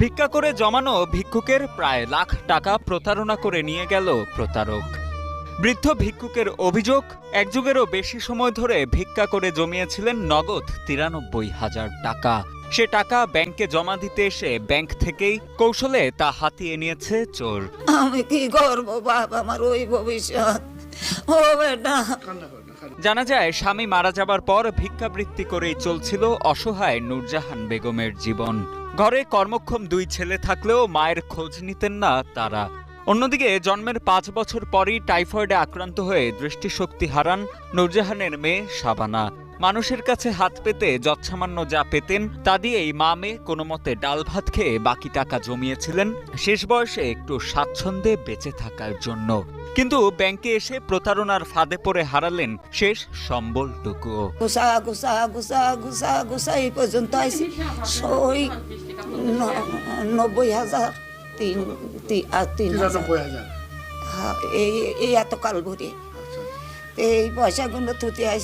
ভিক্ষা করে জমানো ভিক্ষুকের প্রায় লাখ টাকা প্রতারণা করে নিয়ে গেল প্রতারক। বৃদ্ধ ভিক্ষুকের অভিযোগ, এক যুগেরও বেশি সময় ধরে ভিক্ষা করে জমিয়েছিলেন নগদ ৯৩,০০০ টাকা। সে টাকা ব্যাংকে জমা দিতে এসে ব্যাংক থেকেই কৌশলে তা হাতিয়ে নিয়েছে চোর। আমি কি করবো বাবা, আমার ওই ভবিষ্যৎ। ও বেটা, জানা যায়, স্বামী মারা যাবার পর ভিক্ষাবৃত্তি করেই চলছিল অসহায় নূরজাহান বেগমের জীবন। ঘরে কর্মক্ষম 2 ছেলে থাকলেও মায়ের খোঁজ নিতেন না তারা। অন্যদিকে জন্মের 5 বছর পরই টাইফয়েডে আক্রান্ত হয়ে দৃষ্টিশক্তি হারান নূরজাহানের মেয়ে শাবানা। মানুষের কাছে হাত পেতে যৎসামান্য যা পেতেন তা দিয়েই মা মেয়ে কোনো মতে ডাল ভাত খেয়ে বাকি টাকা জমিয়েছিলেন শেষ বয়সে একটু স্বাচ্ছন্দ্যে বেঁচে থাকার জন্য। কিন্তু ব্যাংকে এসে প্রতারণার ফাঁদে পড়ে হারালেন শেষ সম্বলটুকু। গুসা গুসা গুসা গুসা গুসা এই পর্যন্ত আইসি ওই ৯০,০০০, ৩,৯০,০০০ এই এত কাল ভরে এই পয়সাগুলো তুতে আইসি।